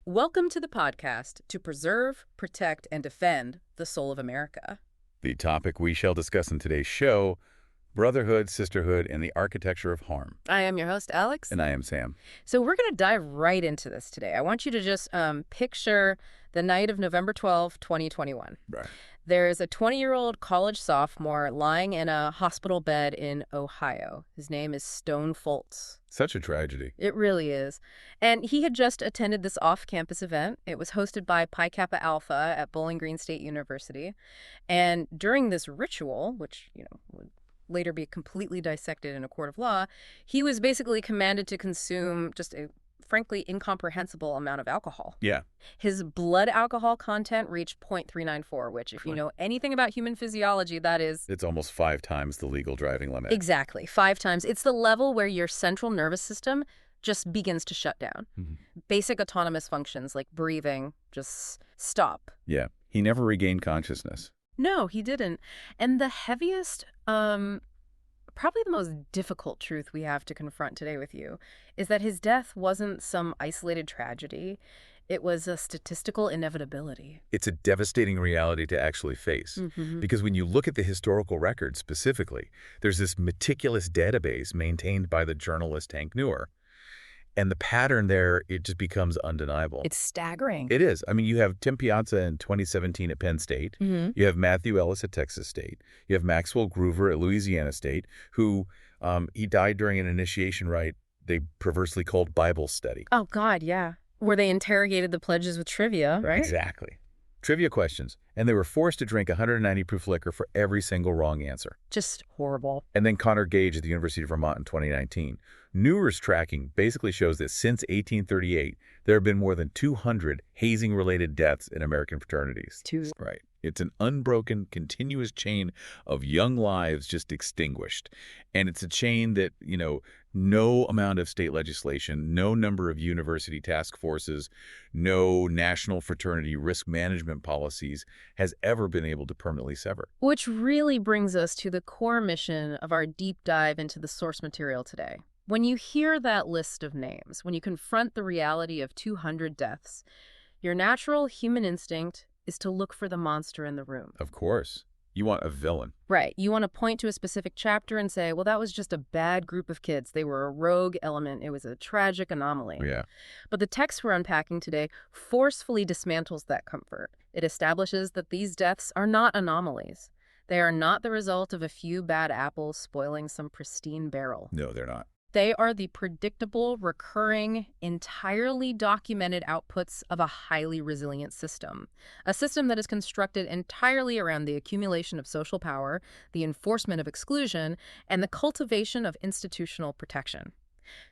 Welcome to the podcast to preserve, protect, and defend the soul of America. The topic we shall discuss in today's show, Brotherhood, Sisterhood, and the Architecture of Harm. I am your host, Alex. And I am Sam. So we're going to dive right into this today. I want you to just picture the night of November 12, 2021. Right. There's a 20-year-old college sophomore lying in a hospital bed in Ohio. His name is Stone Foltz. Such a tragedy. It really is. And he had just attended this off-campus event. It was hosted by Pi Kappa Alpha at Bowling Green State University. And during this ritual, which, would later be completely dissected in a court of law, he was basically commanded to consume just a frankly incomprehensible amount of alcohol. Yeah. His blood alcohol content reached 0.394, which, if you know anything about human physiology, that is... It's almost 5 times the legal driving limit. Exactly, 5 times. It's the level where your central nervous system just begins to shut down. Basic autonomous functions like breathing just stop. Yeah. He never regained consciousness. No, he didn't. And the heaviest, probably the most difficult truth we have to confront today with you is that his death wasn't some isolated tragedy. It was a statistical inevitability. It's a devastating reality to actually face. Because when you look at the historical record specifically, there's this meticulous database maintained by the journalist Hank Newer. And the pattern there, it just becomes undeniable. It's staggering. It is. I mean, you have Tim Piazza in 2017 at Penn State. You have Matthew Ellis at Texas State. You have Maxwell Groover at Louisiana State, who he died during an initiation rite they perversely called Bible study. Oh, God, yeah. Where they interrogated the pledges with trivia, right? Exactly. Trivia questions. And they were forced to drink 190 proof liquor for every single wrong answer. Just horrible. And then Connor Gage at the University of Vermont in 2019. Newer's tracking basically shows that since 1838, there have been more than 200 hazing-related deaths in American fraternities. Right. It's an unbroken, continuous chain of young lives just extinguished. And it's a chain that, no amount of state legislation, no number of university task forces, no national fraternity risk management policies has ever been able to permanently sever. Which really brings us to the core mission of our deep dive into the source material today. When you hear that list of names, when you confront the reality of 200 deaths, your natural human instinct is to look for the monster in the room. Of course. You want a villain. Right. You want to point to a specific chapter and say, well, that was just a bad group of kids. They were a rogue element. It was a tragic anomaly. Yeah. But the text we're unpacking today forcefully dismantles that comfort. It establishes that these deaths are not anomalies. They are not the result of a few bad apples spoiling some pristine barrel. No, they're not. They are the predictable, recurring, entirely documented outputs of a highly resilient system. A system that is constructed entirely around the accumulation of social power, the enforcement of exclusion, and the cultivation of institutional protection.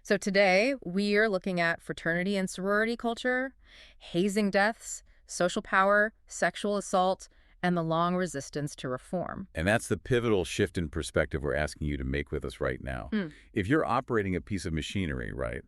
So today, we are looking at fraternity and sorority culture, hazing deaths, social power, sexual assault, and the long resistance to reform. And that's the pivotal shift in perspective we're asking you to make with us right now. If you're operating a piece of machinery, right,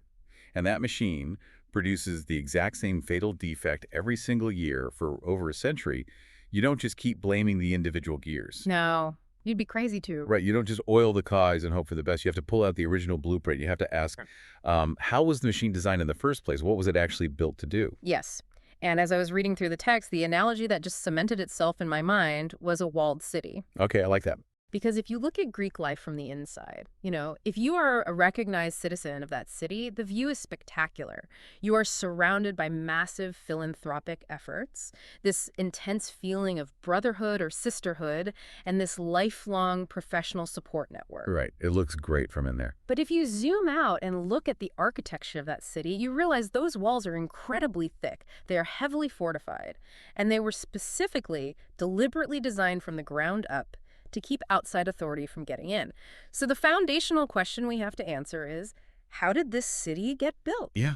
and that machine produces the exact same fatal defect every single year for over a century, you don't just keep blaming the individual gears. No, you'd be crazy to. Right, you don't just oil the cogs and hope for the best. You have to pull out the original blueprint. You have to ask, how was the machine designed in the first place? What was it actually built to do? Yes. And as I was reading through the text, the analogy that just cemented itself in my mind was a walled city. Okay, I like that. Because if you look at Greek life from the inside, if you are a recognized citizen of that city, the view is spectacular. You are surrounded by massive philanthropic efforts, this intense feeling of brotherhood or sisterhood, and this lifelong professional support network. Right. It looks great from in there. But if you zoom out and look at the architecture of that city, you realize those walls are incredibly thick. They are heavily fortified, and they were specifically, deliberately designed from the ground up to keep outside authority from getting in. So the foundational question we have to answer is, how did this city get built? Yeah.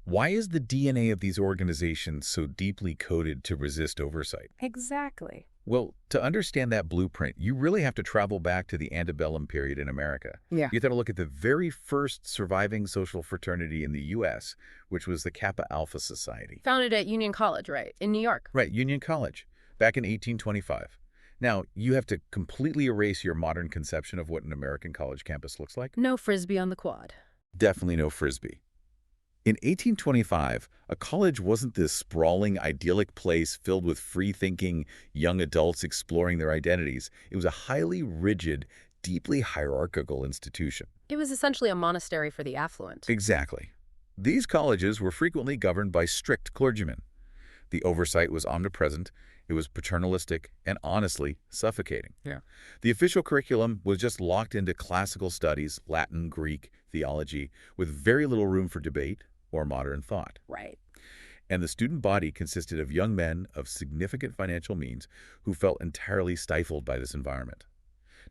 Why is the DNA of these organizations so deeply coded to resist oversight? Exactly. Well, to understand that blueprint, you really have to travel back to the antebellum period in America. Yeah. You have to look at the very first surviving social fraternity in the U.S., which was the Kappa Alpha Society. Founded at Union College, right, in New York. Right, Union College, back in 1825. Now, you have to completely erase your modern conception of what an American college campus looks like. No Frisbee on the quad. Definitely no Frisbee. In 1825, a college wasn't this sprawling, idyllic place filled with free-thinking young adults exploring their identities. It was a highly rigid, deeply hierarchical institution. It was essentially a monastery for the affluent. Exactly. These colleges were frequently governed by strict clergymen. The oversight was omnipresent, it was paternalistic, and honestly, suffocating. Yeah. The official curriculum was just locked into classical studies, Latin, Greek, theology, with very little room for debate or modern thought. Right. And the student body consisted of young men of significant financial means who felt entirely stifled by this environment.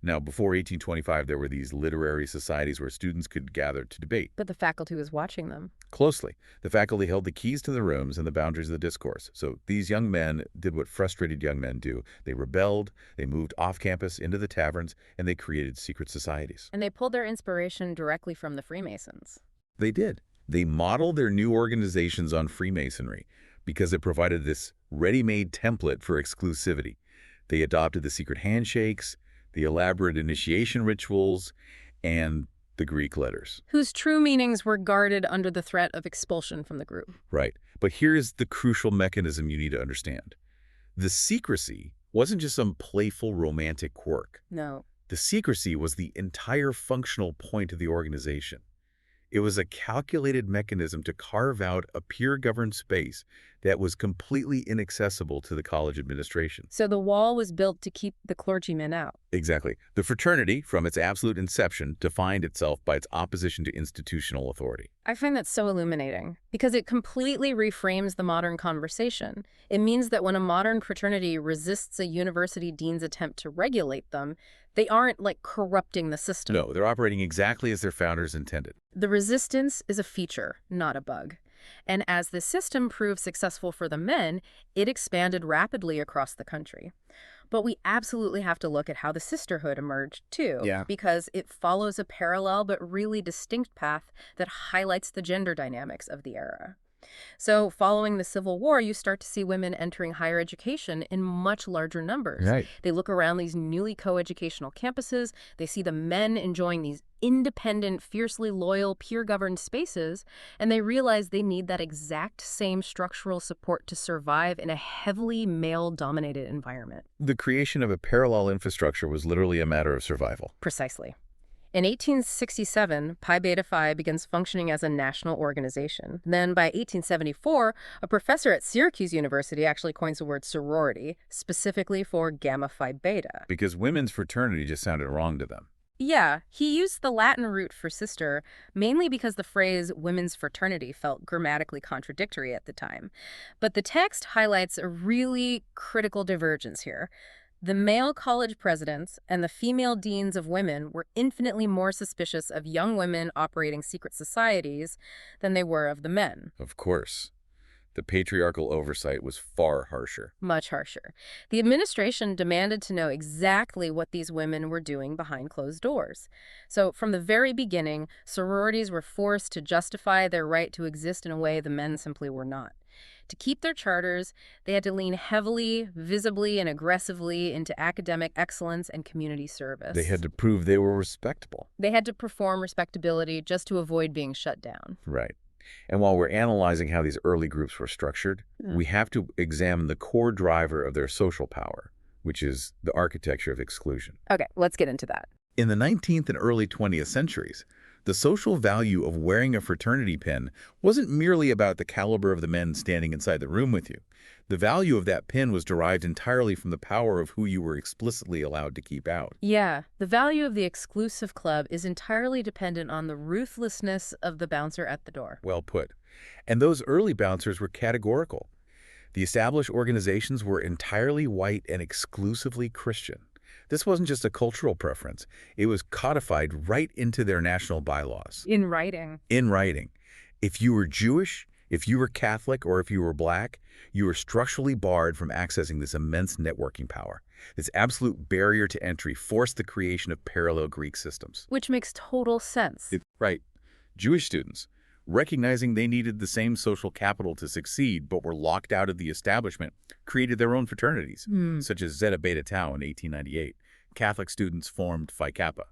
Now, before 1825, there were these literary societies where students could gather to debate. But the faculty was watching them. Closely, the faculty held the keys to the rooms and the boundaries of the discourse. So these young men did what frustrated young men do. They rebelled, they moved off campus into the taverns, and they created secret societies. And they pulled their inspiration directly from the Freemasons. They did. They modeled their new organizations on Freemasonry because it provided this ready-made template for exclusivity. They adopted the secret handshakes, the elaborate initiation rituals, and the Greek letters. Whose true meanings were guarded under the threat of expulsion from the group. Right. But here's the crucial mechanism you need to understand. The secrecy wasn't just some playful romantic quirk. No. The secrecy was the entire functional point of the organization. It was a calculated mechanism to carve out a peer-governed space that was completely inaccessible to the college administration. So the wall was built to keep the clergymen out. Exactly. The fraternity, from its absolute inception, defined itself by its opposition to institutional authority. I find that so illuminating because it completely reframes the modern conversation. It means that when a modern fraternity resists a university dean's attempt to regulate them, they aren't like corrupting the system. No, they're operating exactly as their founders intended. The resistance is a feature, not a bug. And as the system proved successful for the men, it expanded rapidly across the country. But we absolutely have to look at how the Sisterhood emerged, too, because it follows a parallel but really distinct path that highlights the gender dynamics of the era. So following the Civil War, you start to see women entering higher education in much larger numbers. Right. They look around these newly co-educational campuses. They see the men enjoying these independent, fiercely loyal, peer-governed spaces, and they realize they need that exact same structural support to survive in a heavily male-dominated environment. The creation of a parallel infrastructure was literally a matter of survival. Precisely. In 1867, Pi Beta Phi begins functioning as a national organization. Then by 1874, a professor at Syracuse University actually coins the word sorority, specifically for Gamma Phi Beta. Because women's fraternity just sounded wrong to them. Yeah, he used the Latin root for sister, mainly because the phrase women's fraternity felt grammatically contradictory at the time. But the text highlights a really critical divergence here. The male college presidents and the female deans of women were infinitely more suspicious of young women operating secret societies than they were of the men. Of course. The patriarchal oversight was far harsher. Much harsher. The administration demanded to know exactly what these women were doing behind closed doors. So from the very beginning, sororities were forced to justify their right to exist in a way the men simply were not. To keep their charters, they had to lean heavily, visibly, and aggressively into academic excellence and community service. They had to prove they were respectable. They had to perform respectability just to avoid being shut down. Right. And while we're analyzing how these early groups were structured, we have to examine the core driver of their social power, which is the architecture of exclusion. Okay, let's get into that. In the 19th and early 20th centuries, the social value of wearing a fraternity pin wasn't merely about the caliber of the men standing inside the room with you. The value of that pin was derived entirely from the power of who you were explicitly allowed to keep out. Yeah, the value of the exclusive club is entirely dependent on the ruthlessness of the bouncer at the door. Well put. And those early bouncers were categorical. The established organizations were entirely white and exclusively Christian. This wasn't just a cultural preference. It was codified right into their national bylaws. In writing. In writing. If you were Jewish, if you were Catholic, or if you were Black, you were structurally barred from accessing this immense networking power. This absolute barrier to entry forced the creation of parallel Greek systems. Which makes total sense. Right. Jewish students, recognizing they needed the same social capital to succeed but were locked out of the establishment, created their own fraternities, such as Zeta Beta Tau in 1898. Catholic students formed Phi Kappa.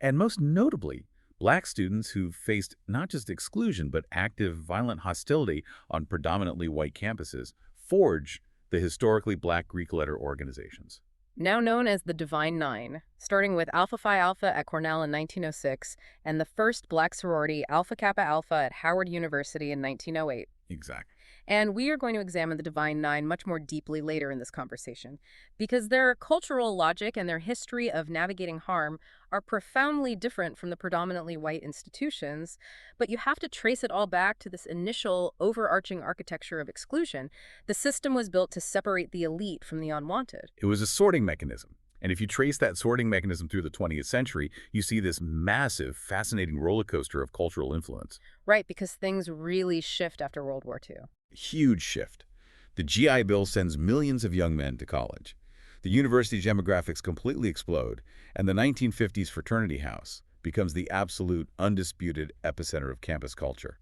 And most notably, Black students who faced not just exclusion but active violent hostility on predominantly white campuses forged the historically Black Greek letter organizations. Now known as the Divine Nine, starting with Alpha Phi Alpha at Cornell in 1906 and the first Black sorority Alpha Kappa Alpha at Howard University in 1908. Exactly. And we are going to examine the Divine Nine much more deeply later in this conversation, because their cultural logic and their history of navigating harm are profoundly different from the predominantly white institutions, but you have to trace it all back to this initial overarching architecture of exclusion. The system was built to separate the elite from the unwanted. It was a sorting mechanism. And if you trace that sorting mechanism through the 20th century, you see this massive, fascinating roller coaster of cultural influence. Right, because things really shift after World War II. Huge shift. The GI Bill sends millions of young men to college. The university demographics completely explode, and the 1950s fraternity house becomes the absolute, undisputed epicenter of campus culture.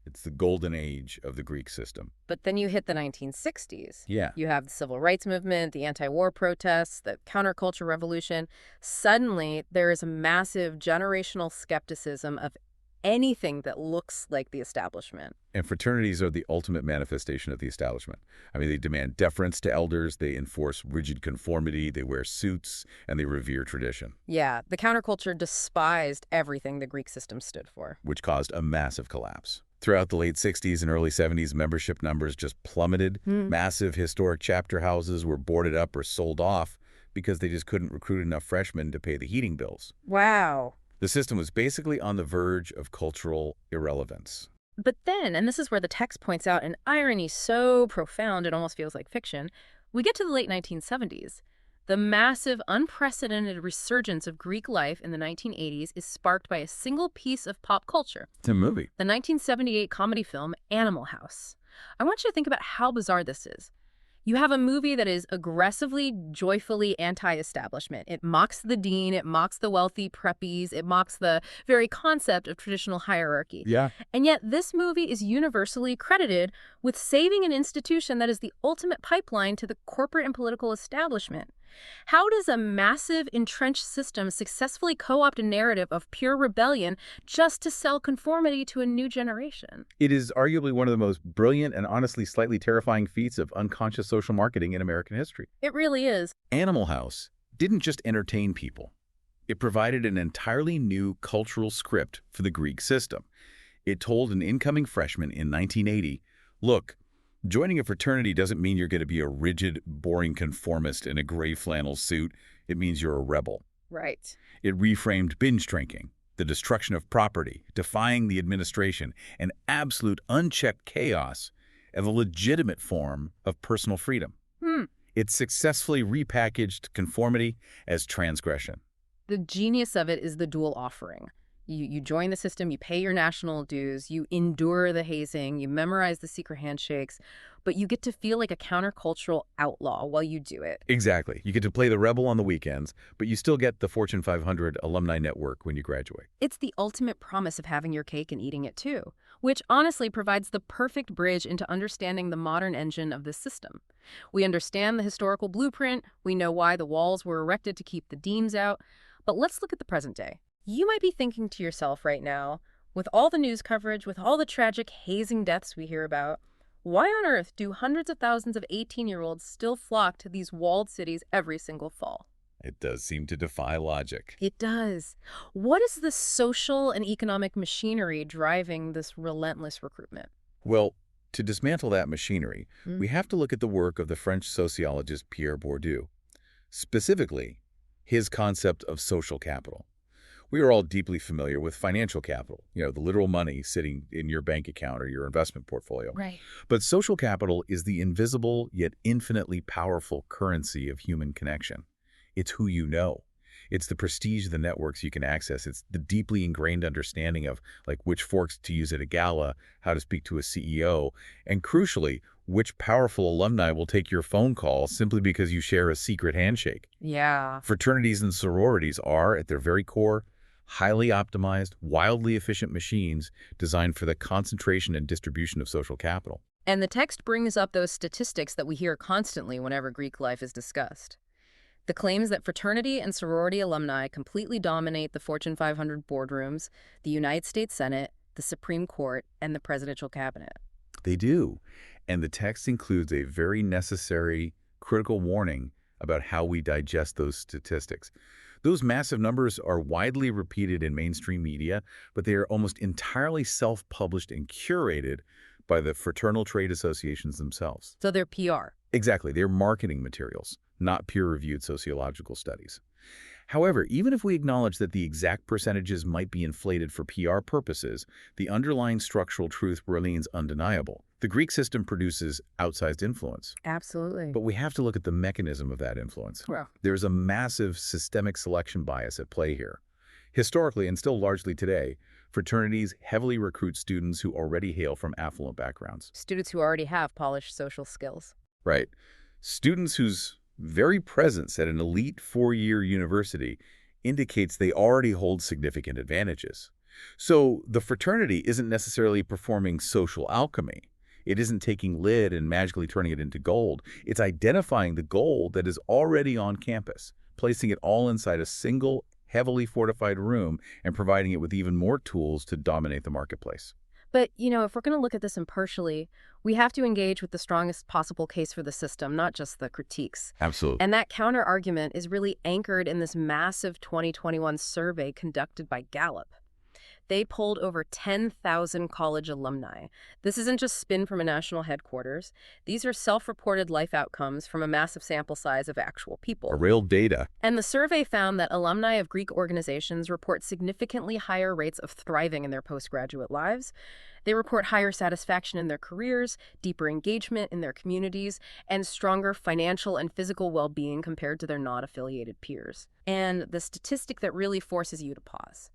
It's the golden age of the Greek system. But then you hit the 1960s. Yeah. You have the civil rights movement, the anti-war protests, the counterculture revolution. Suddenly, there is a massive generational skepticism of anything that looks like the establishment. And fraternities are the ultimate manifestation of the establishment. I mean, they demand deference to elders, they enforce rigid conformity, they wear suits, and they revere tradition. Yeah, the counterculture despised everything the Greek system stood for. Which caused a massive collapse. Throughout the late 60s and early 70s, membership numbers just plummeted. Massive historic chapter houses were boarded up or sold off because they just couldn't recruit enough freshmen to pay the heating bills. Wow. The system was basically on the verge of cultural irrelevance. But then, and this is where the text points out an irony so profound it almost feels like fiction, we get to the late 1970s. The massive, unprecedented resurgence of Greek life in the 1980s is sparked by a single piece of pop culture. It's a movie. The 1978 comedy film Animal House. I want you to think about how bizarre this is. You have a movie that is aggressively, joyfully anti-establishment. It mocks the dean, it mocks the wealthy preppies, it mocks the very concept of traditional hierarchy. Yeah. And yet this movie is universally credited with saving an institution that is the ultimate pipeline to the corporate and political establishment. How does a massive, entrenched system successfully co-opt a narrative of pure rebellion just to sell conformity to a new generation? It is arguably one of the most brilliant and honestly slightly terrifying feats of unconscious social marketing in American history. It really is. Animal House didn't just entertain people. It provided an entirely new cultural script for the Greek system. It told an incoming freshman in 1980, look, joining a fraternity doesn't mean you're going to be a rigid, boring conformist in a gray flannel suit. It means you're a rebel. Right. It reframed binge drinking, the destruction of property, defying the administration, and absolute unchecked chaos as a legitimate form of personal freedom. It successfully repackaged conformity as transgression. The genius of it is the dual offering. You join the system, you pay your national dues, you endure the hazing, you memorize the secret handshakes, but you get to feel like a countercultural outlaw while you do it. Exactly. You get to play the rebel on the weekends, but you still get the Fortune 500 alumni network when you graduate. It's the ultimate promise of having your cake and eating it too, which honestly provides the perfect bridge into understanding the modern engine of this system. We understand the historical blueprint, we know why the walls were erected to keep the deans out, but let's look at the present day. You might be thinking to yourself right now, with all the news coverage, with all the tragic hazing deaths we hear about, why on earth do hundreds of thousands of 18-year-olds still flock to these walled cities every single fall? It does seem to defy logic. It does. What is the social and economic machinery driving this relentless recruitment? Well, to dismantle that machinery, we have to look at the work of the French sociologist Pierre Bourdieu, specifically his concept of social capital. We are all deeply familiar with financial capital, the literal money sitting in your bank account or your investment portfolio. Right. But social capital is the invisible yet infinitely powerful currency of human connection. It's who you know. It's the prestige of the networks you can access. It's the deeply ingrained understanding of which forks to use at a gala, how to speak to a CEO, and crucially, which powerful alumni will take your phone call simply because you share a secret handshake. Yeah. Fraternities and sororities are, at their very core, highly optimized, wildly efficient machines designed for the concentration and distribution of social capital. And the text brings up those statistics that we hear constantly whenever Greek life is discussed. The claims that fraternity and sorority alumni completely dominate the Fortune 500 boardrooms, the United States Senate, the Supreme Court, and the presidential cabinet. They do. And the text includes a very necessary, critical warning about how we digest those statistics. Those massive numbers are widely repeated in mainstream media, but they are almost entirely self-published and curated by the fraternal trade associations themselves. So they're PR. Exactly. They're marketing materials, not peer-reviewed sociological studies. However, even if we acknowledge that the exact percentages might be inflated for PR purposes, the underlying structural truth remains undeniable. The Greek system produces outsized influence. Absolutely. But we have to look at the mechanism of that influence. Well, There's a massive systemic selection bias at play here. Historically, and still largely today, fraternities heavily recruit students who already hail from affluent backgrounds. students who already have polished social skills. Right. Students whose very presence at an elite four-year university indicates they already hold significant advantages. So the fraternity isn't necessarily performing social alchemy. It isn't taking lead and magically turning it into gold. It's identifying the gold that is already on campus, placing it all inside a single, heavily fortified room, and providing it with even more tools to dominate the marketplace. But, if we're going to look at this impartially, we have to engage with the strongest possible case for the system, not just the critiques. Absolutely. And that counter-argument is really anchored in this massive 2021 survey conducted by Gallup. They polled over 10,000 college alumni. This isn't just spin from a national headquarters. These are self-reported life outcomes from a massive sample size of actual people. Real data. And the survey found that alumni of Greek organizations report significantly higher rates of thriving in their postgraduate lives. They report higher satisfaction in their careers, deeper engagement in their communities, and stronger financial and physical well-being compared to their not-affiliated peers. And the statistic that really forces you to pause.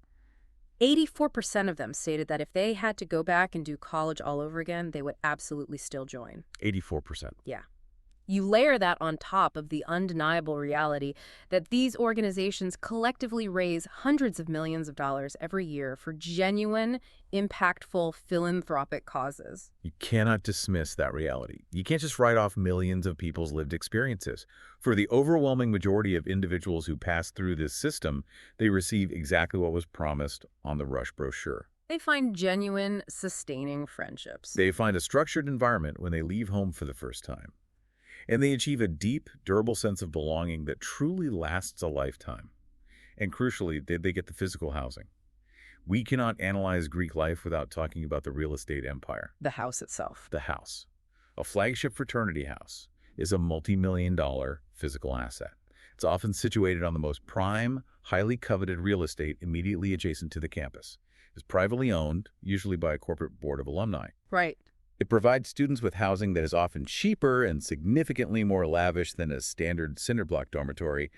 84% of them stated that if they had to go back and do college all over again, they would absolutely still join. 84%. Yeah. You layer that on top of the undeniable reality that these organizations collectively raise hundreds of millions of dollars every year for genuine, impactful, philanthropic causes. You cannot dismiss that reality. You can't just write off millions of people's lived experiences. For the overwhelming majority of individuals who pass through this system, they receive exactly what was promised on the Rush brochure. They find genuine, sustaining friendships. They find a structured environment when they leave home for the first time. And they achieve a deep, durable sense of belonging that truly lasts a lifetime. And crucially, they get the physical housing. We cannot analyze Greek life without talking about the real estate empire. The house itself. The house. A flagship fraternity house is a multi-million-dollar physical asset. It's often situated on the most prime, highly coveted real estate immediately adjacent to the campus. It's privately owned, usually by a corporate board of alumni. Right. It provides students with housing that is often cheaper and significantly more lavish than a standard cinderblock dormitory,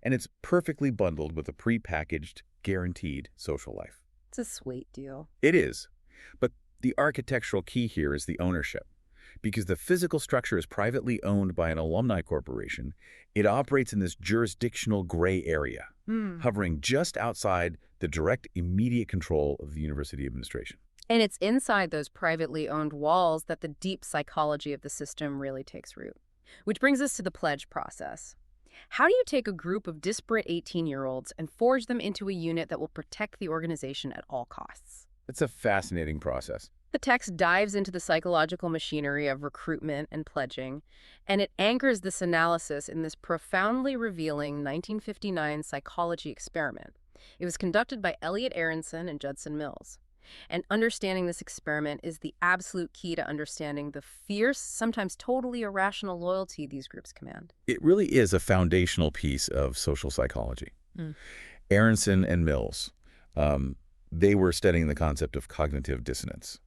and it's perfectly bundled with a pre-packaged, guaranteed social life. It's a sweet deal. It is, but the architectural key here is the ownership. Because the physical structure is privately owned by an alumni corporation, it operates in this jurisdictional gray area, hovering just outside the direct, immediate control of the university administration. And it's inside those privately owned walls that the deep psychology of the system really takes root. Which brings us to the pledge process. How do you take a group of disparate 18-year-olds and forge them into a unit that will protect the organization at all costs? It's a fascinating process. The text dives into the psychological machinery of recruitment and pledging, and it anchors this analysis in this profoundly revealing 1959 psychology experiment. It was conducted by Elliot Aronson and Judson Mills. And understanding this experiment is the absolute key to understanding the fierce, sometimes totally irrational loyalty these groups command. It really is a foundational piece of social psychology. Aronson and Mills, they were studying the concept of cognitive dissonance,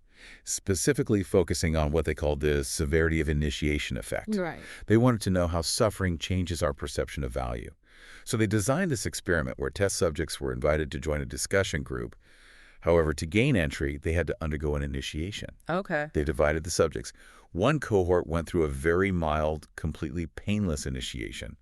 specifically focusing on what they called the severity of initiation effect. Right. They wanted to know how suffering changes our perception of value. So they designed this experiment where test subjects were invited to join a discussion group. However, to gain entry, they had to undergo an initiation. Okay. They divided the subjects. One cohort went through a very mild, completely painless initiation.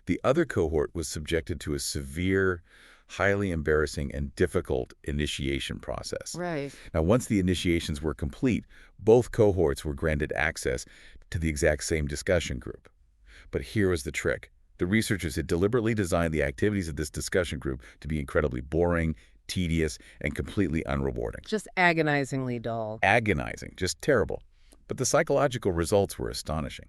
The other cohort was subjected to a severe, highly embarrassing and difficult initiation process. Right. Now, once the initiations were complete, both cohorts were granted access to the exact same discussion group. But here was the trick. The researchers had deliberately designed the activities of this discussion group to be incredibly boring, tedious, and completely unrewarding. Just agonizingly dull. Agonizing, just terrible. But the psychological results were astonishing.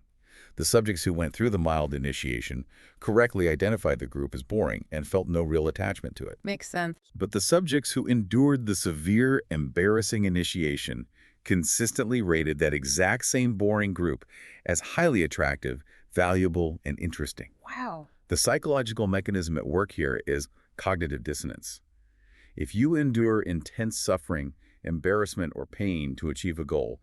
The subjects who went through the mild initiation correctly identified the group as boring and felt no real attachment to it. Makes sense. But the subjects who endured the severe, embarrassing initiation consistently rated that exact same boring group as highly attractive, valuable, and interesting. Wow. The psychological mechanism at work here is cognitive dissonance. If you endure intense suffering, embarrassment, or pain to achieve a goal,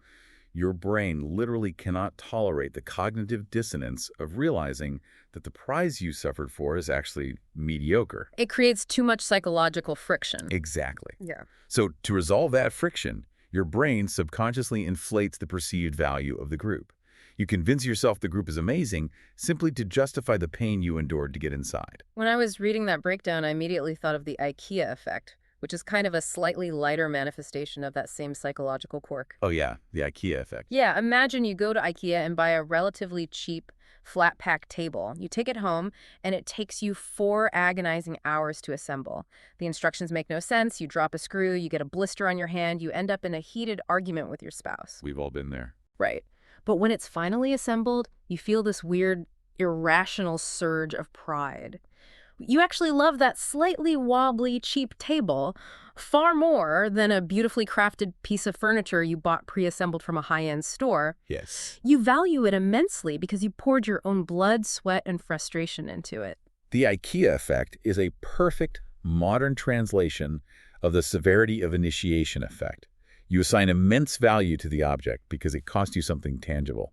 your brain literally cannot tolerate the cognitive dissonance of realizing that the prize you suffered for is actually mediocre. It creates too much psychological friction. Exactly. Yeah. So to resolve that friction, your brain subconsciously inflates the perceived value of the group. You convince yourself the group is amazing simply to justify the pain you endured to get inside. When I was reading that breakdown, I immediately thought of the IKEA effect, which is kind of a slightly lighter manifestation of that same psychological quirk. Oh yeah, the IKEA effect. Yeah, imagine you go to IKEA and buy a relatively cheap, flat-pack table. You take it home, and it takes you 4 agonizing hours to assemble. The instructions make no sense. You drop a screw, you get a blister on your hand, you end up in a heated argument with your spouse. We've all been there. Right. But when it's finally assembled, you feel this weird, irrational surge of pride. You actually love that slightly wobbly, cheap table far more than a beautifully crafted piece of furniture you bought pre-assembled from a high-end store. Yes. You value it immensely because you poured your own blood, sweat, and frustration into it. The IKEA effect is a perfect modern translation of the severity of initiation effect. You assign immense value to the object because it cost you something tangible.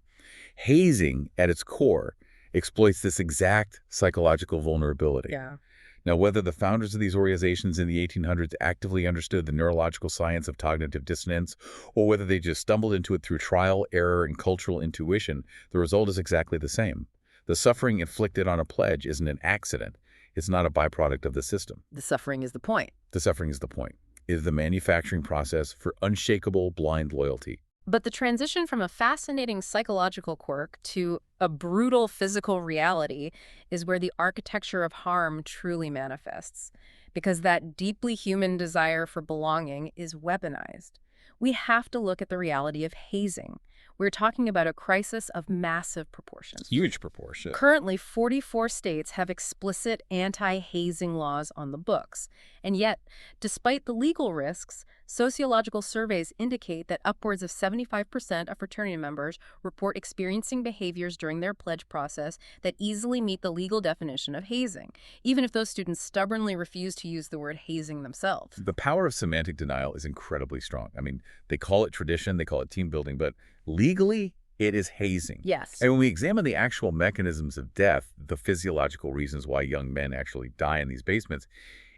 Hazing, at its core, exploits this exact psychological vulnerability. Yeah. Now, whether the founders of these organizations in the 1800s actively understood the neurological science of cognitive dissonance, or whether they just stumbled into it through trial, error, and cultural intuition, the result is exactly the same. The suffering inflicted on a pledge isn't an accident. It's not a byproduct of the system. The suffering is the point. The suffering is the point. It is the manufacturing process for unshakable, blind loyalty. But the transition from a fascinating psychological quirk to a brutal physical reality is where the architecture of harm truly manifests, because that deeply human desire for belonging is weaponized. We have to look at the reality of hazing. We're talking about a crisis of massive proportions. Huge proportion. Currently, 44 states have explicit anti-hazing laws on the books. And yet, despite the legal risks, sociological surveys indicate that upwards of 75% of fraternity members report experiencing behaviors during their pledge process that easily meet the legal definition of hazing, even if those students stubbornly refuse to use the word hazing themselves. The power of semantic denial is incredibly strong. I mean, they call it tradition, they call it team building, but legally, it is hazing. Yes. And when we examine the actual mechanisms of death, the physiological reasons why young men actually die in these basements,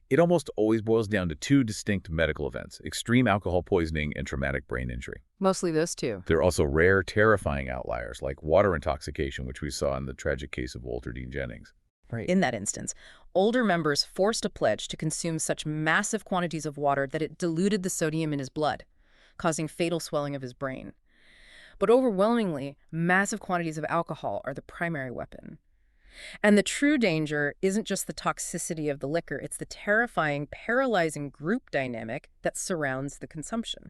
it almost always boils down to 2 distinct medical events: extreme alcohol poisoning and traumatic brain injury. Mostly those two. There are also rare, terrifying outliers like water intoxication, which we saw in the tragic case of Walter Dean Jennings. Right. In that instance, older members forced a pledge to consume such massive quantities of water that it diluted the sodium in his blood, causing fatal swelling of his brain. But overwhelmingly, massive quantities of alcohol are the primary weapon. And the true danger isn't just the toxicity of the liquor, it's the terrifying, paralyzing group dynamic that surrounds the consumption.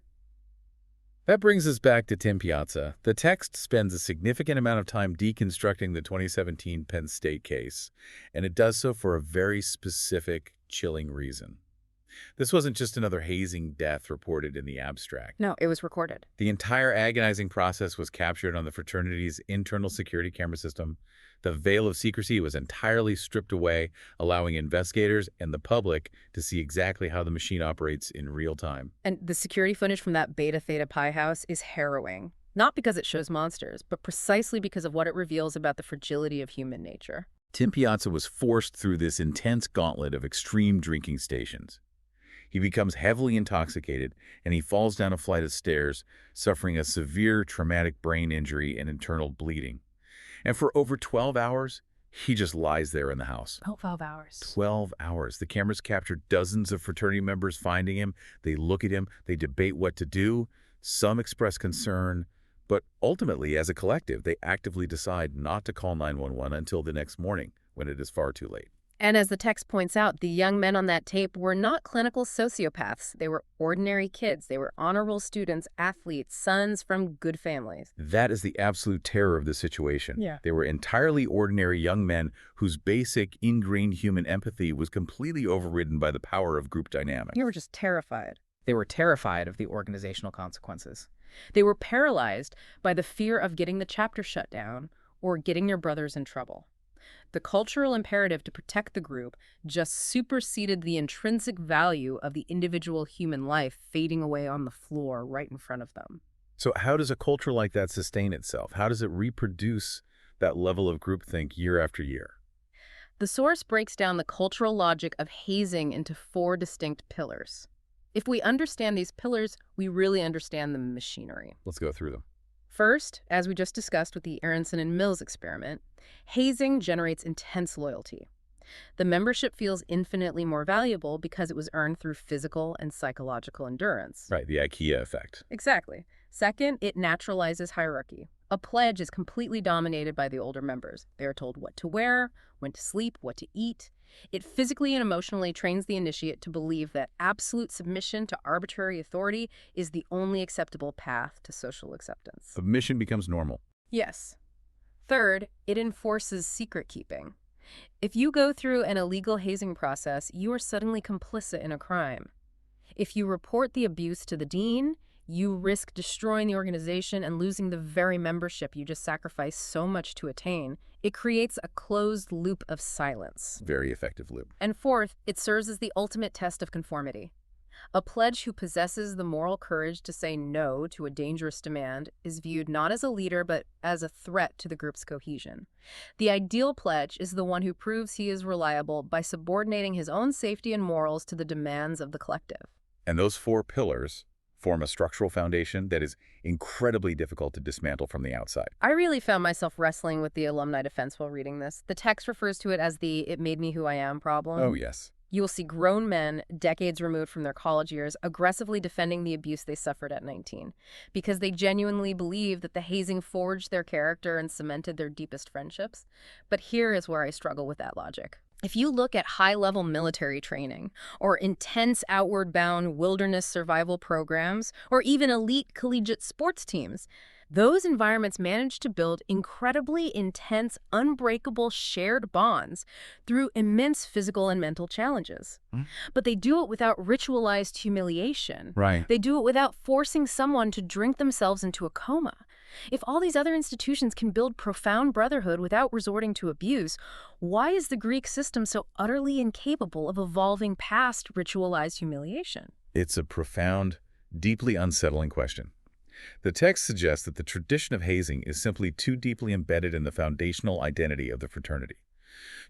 That brings us back to Tim Piazza. The text spends a significant amount of time deconstructing the 2017 Penn State case, and it does so for a very specific, chilling reason. This wasn't just another hazing death reported in the abstract. No, it was recorded. The entire agonizing process was captured on the fraternity's internal security camera system. The veil of secrecy was entirely stripped away, allowing investigators and the public to see exactly how the machine operates in real time. And the security footage from that Beta Theta Pi house is harrowing. Not because it shows monsters, but precisely because of what it reveals about the fragility of human nature. Tim Piazza was forced through this intense gauntlet of extreme drinking stations. He becomes heavily intoxicated, and he falls down a flight of stairs, suffering a severe traumatic brain injury and internal bleeding. And for over 12 hours, he just lies there in the house. 12 hours. 12 hours. The cameras capture dozens of fraternity members finding him. They look at him. They debate what to do. Some express concern. But ultimately, as a collective, they actively decide not to call 911 until the next morning, when it is far too late. And as the text points out, the young men on that tape were not clinical sociopaths. They were ordinary kids. They were honorable students, athletes, sons from good families. That is the absolute terror of the situation. Yeah. They were entirely ordinary young men whose basic, ingrained human empathy was completely overridden by the power of group dynamics. You were just terrified. They were terrified of the organizational consequences. They were paralyzed by the fear of getting the chapter shut down or getting their brothers in trouble. The cultural imperative to protect the group just superseded the intrinsic value of the individual human life fading away on the floor right in front of them. So how does a culture like that sustain itself? How does it reproduce that level of groupthink year after year? The source breaks down the cultural logic of hazing into 4 distinct pillars. If we understand these pillars, we really understand the machinery. Let's go through them. First, as we just discussed with the Aronson and Mills experiment, hazing generates intense loyalty. The membership feels infinitely more valuable because it was earned through physical and psychological endurance. Right, the IKEA effect. Exactly. Second, it naturalizes hierarchy. A pledge is completely dominated by the older members. They are told what to wear, when to sleep, what to eat. It physically and emotionally trains the initiate to believe that absolute submission to arbitrary authority is the only acceptable path to social acceptance. Submission becomes normal. Yes. Third, it enforces secret keeping. If you go through an illegal hazing process, you are suddenly complicit in a crime. If you report the abuse to the dean, you risk destroying the organization and losing the very membership you just sacrificed so much to attain. It creates a closed loop of silence. Very effective loop. And fourth, it serves as the ultimate test of conformity. A pledge who possesses the moral courage to say no to a dangerous demand is viewed not as a leader, but as a threat to the group's cohesion. The ideal pledge is the one who proves he is reliable by subordinating his own safety and morals to the demands of the collective. And those 4 pillars form a structural foundation that is incredibly difficult to dismantle from the outside. I really found myself wrestling with the alumni defense while reading this. The text refers to it as the "it made me who I am" problem. Oh, yes. You will see grown men, decades removed from their college years, aggressively defending the abuse they suffered at 19, because they genuinely believe that the hazing forged their character and cemented their deepest friendships. But here is where I struggle with that logic. If you look at high-level military training, or intense outward-bound wilderness survival programs, or even elite collegiate sports teams, those environments manage to build incredibly intense, unbreakable shared bonds through immense physical and mental challenges. But they do it without ritualized humiliation. Right. They do it without forcing someone to drink themselves into a coma. If all these other institutions can build profound brotherhood without resorting to abuse, why is the Greek system so utterly incapable of evolving past ritualized humiliation? It's a profound, deeply unsettling question. The text suggests that the tradition of hazing is simply too deeply embedded in the foundational identity of the fraternity.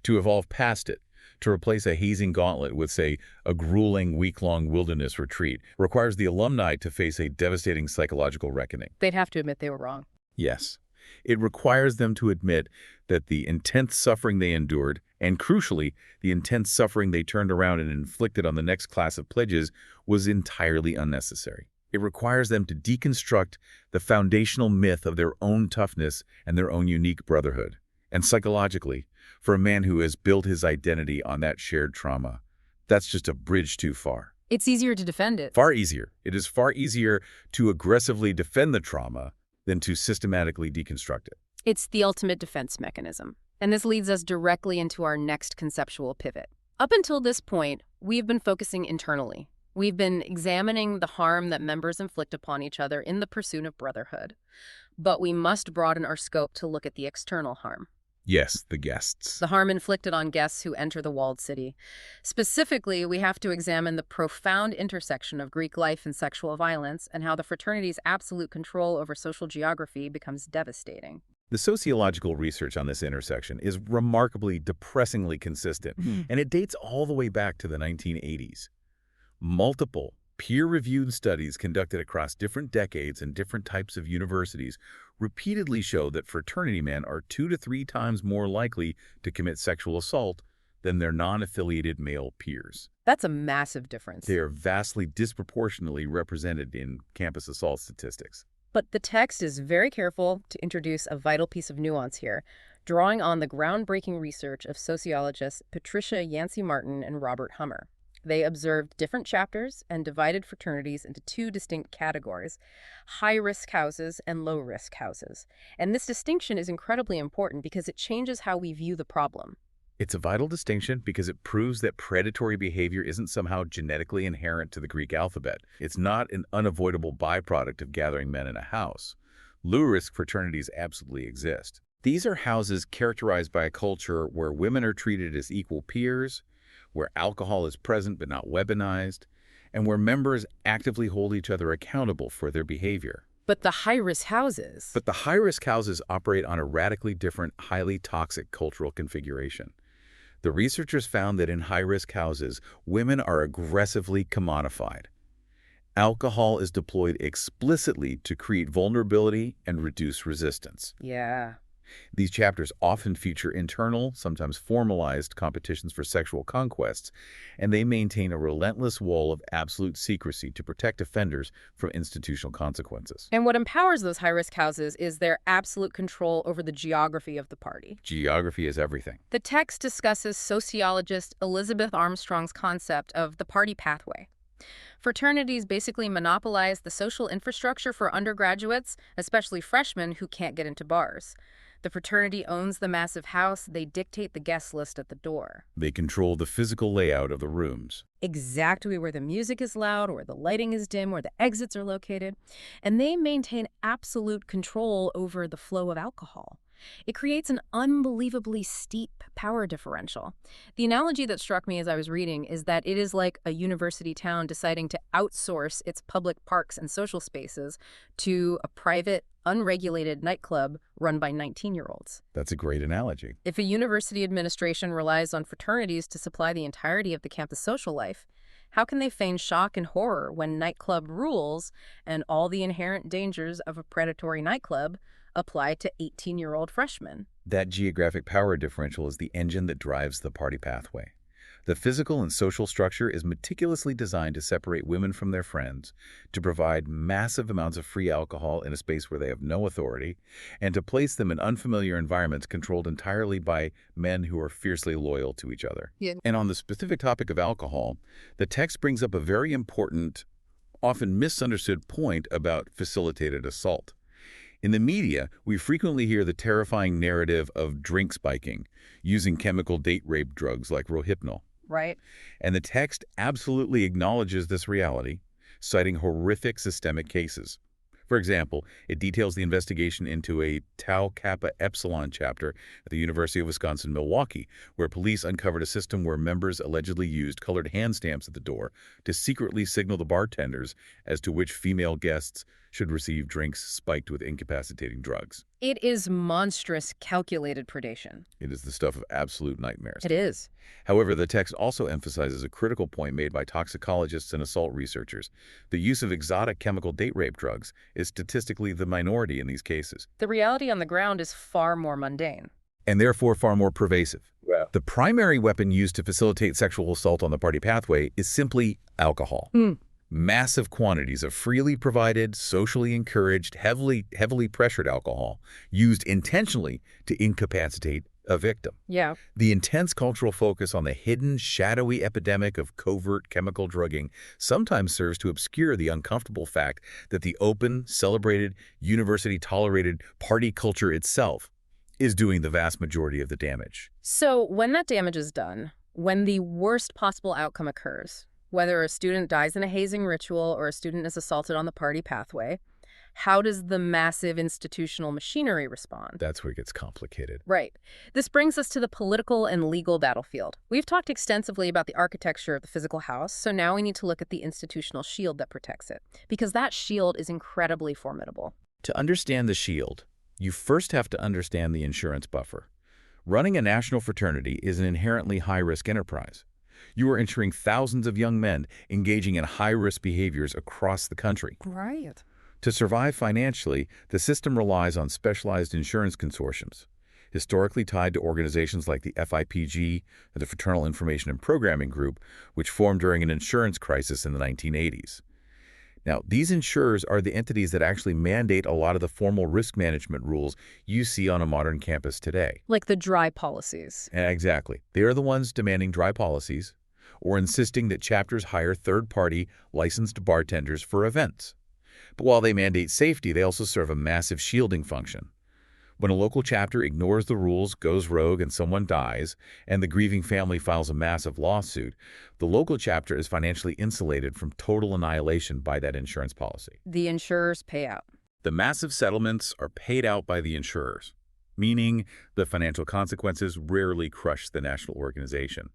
To evolve past it, to replace a hazing gauntlet with, say, a grueling week-long wilderness retreat, requires the alumni to face a devastating psychological reckoning. They'd have to admit they were wrong. Yes. It requires them to admit that the intense suffering they endured, and crucially, the intense suffering they turned around and inflicted on the next class of pledges, was entirely unnecessary. It requires them to deconstruct the foundational myth of their own toughness and their own unique brotherhood. And psychologically, for a man who has built his identity on that shared trauma, that's just a bridge too far. It's easier to defend it. Far easier. It is far easier to aggressively defend the trauma than to systematically deconstruct it. It's the ultimate defense mechanism. And this leads us directly into our next conceptual pivot. Up until this point, we've been focusing internally. We've been examining the harm that members inflict upon each other in the pursuit of brotherhood. But we must broaden our scope to look at the external harm. Yes, the guests. The harm inflicted on guests who enter the walled city. Specifically, we have to examine the profound intersection of Greek life and sexual violence and how the fraternity's absolute control over social geography becomes devastating. The sociological research on this intersection is remarkably, depressingly consistent, and it dates all the way back to the 1980s. Multiple peer-reviewed studies conducted across different decades and different types of universities repeatedly show that fraternity men are 2 to 3 times more likely to commit sexual assault than their non-affiliated male peers. That's a massive difference. They are vastly disproportionately represented in campus assault statistics. But the text is very careful to introduce a vital piece of nuance here. drawing on the groundbreaking research of sociologists Patricia Yancey Martin and Robert Hummer. They observed different chapters and divided fraternities into two distinct categories, high-risk houses and low-risk houses. And this distinction is incredibly important because it changes how we view the problem. It's a vital distinction because it proves that predatory behavior isn't somehow genetically inherent to the Greek alphabet. It's not an unavoidable byproduct of gathering men in a house. Low-risk fraternities absolutely exist. These are houses characterized by a culture where women are treated as equal peers, where alcohol is present but not weaponized, and where members actively hold each other accountable for their behavior. But the high-risk houses... But the high-risk houses operate on a radically different, highly toxic cultural configuration. The researchers found that in high-risk houses, women are aggressively commodified. Alcohol is deployed explicitly to create vulnerability and reduce resistance. Yeah. These chapters often feature internal, sometimes formalized competitions for sexual conquests, and they maintain a relentless wall of absolute secrecy to protect offenders from institutional consequences. And what empowers those high-risk houses is their absolute control over the geography of the party. Geography is everything. The text discusses sociologist Elizabeth Armstrong's concept of the party pathway. Fraternities basically monopolize the social infrastructure for undergraduates, especially freshmen who can't get into bars. The fraternity owns the massive house. They dictate the guest list at the door. They control the physical layout of the rooms. Exactly where the music is loud, where the lighting is dim, where the exits are located. And they maintain absolute control over the flow of alcohol. It creates an unbelievably steep power differential. The analogy that struck me as I was reading is that it is like a university town deciding to outsource its public parks and social spaces to a private, unregulated nightclub run by 19-year-olds. That's a great analogy. If a university administration relies on fraternities to supply the entirety of the campus social life, how can they feign shock and horror when nightclub rules and all the inherent dangers of a predatory nightclub apply to 18-year-old freshmen? That geographic power differential is the engine that drives the party pathway. The physical and social structure is meticulously designed to separate women from their friends, to provide massive amounts of free alcohol in a space where they have no authority, and to place them in unfamiliar environments controlled entirely by men who are fiercely loyal to each other. Yeah. And on the specific topic of alcohol, the text brings up a very important, often misunderstood point about facilitated assault. In the media, we frequently hear the terrifying narrative of drink spiking, using chemical date rape drugs like Rohypnol. Right. And the text absolutely acknowledges this reality, citing horrific systemic cases. For example, it details the investigation into a Tau Kappa Epsilon chapter at the University of Wisconsin-Milwaukee, where police uncovered a system where members allegedly used colored hand stamps at the door to secretly signal the bartenders as to which female guests should receive drinks spiked with incapacitating drugs. It is monstrous, calculated predation. It is the stuff of absolute nightmares. It is. However, the text also emphasizes a critical point made by toxicologists and assault researchers. The use of exotic chemical date rape drugs is statistically the minority in these cases. The reality on the ground is far more mundane. And therefore far more pervasive. Wow. The primary weapon used to facilitate sexual assault on the party pathway is simply alcohol. Massive quantities of freely provided, socially encouraged, heavily pressured alcohol used intentionally to incapacitate a victim. Yeah. The intense cultural focus on the hidden, shadowy epidemic of covert chemical drugging sometimes serves to obscure the uncomfortable fact that the open, celebrated, university-tolerated party culture itself is doing the vast majority of the damage. So when that damage is done, when the worst possible outcome occurs, whether a student dies in a hazing ritual or a student is assaulted on the party pathway, how does the massive institutional machinery respond? That's where it gets complicated. Right. This brings us to the political and legal battlefield. We've talked extensively about the architecture of the physical house, so now we need to look at the institutional shield that protects it, because that shield is incredibly formidable. To understand the shield, you first have to understand the insurance buffer. Running a national fraternity is an inherently high-risk enterprise. You are insuring thousands of young men engaging in high-risk behaviors across the country. Right. To survive financially, the system relies on specialized insurance consortiums, historically tied to organizations like the FIPG, the Fraternal Information and Programming Group, which formed during an insurance crisis in the 1980s. Now, these insurers are the entities that actually mandate a lot of the formal risk management rules you see on a modern campus today. Like the dry policies. Exactly. They are the ones demanding dry policies or insisting that chapters hire third-party licensed bartenders for events. But while they mandate safety, they also serve a massive shielding function. When a local chapter ignores the rules, goes rogue, and someone dies, and the grieving family files a massive lawsuit, the local chapter is financially insulated from total annihilation by that insurance policy. The insurers pay out. The massive settlements are paid out by the insurers, meaning the financial consequences rarely crush the national organization.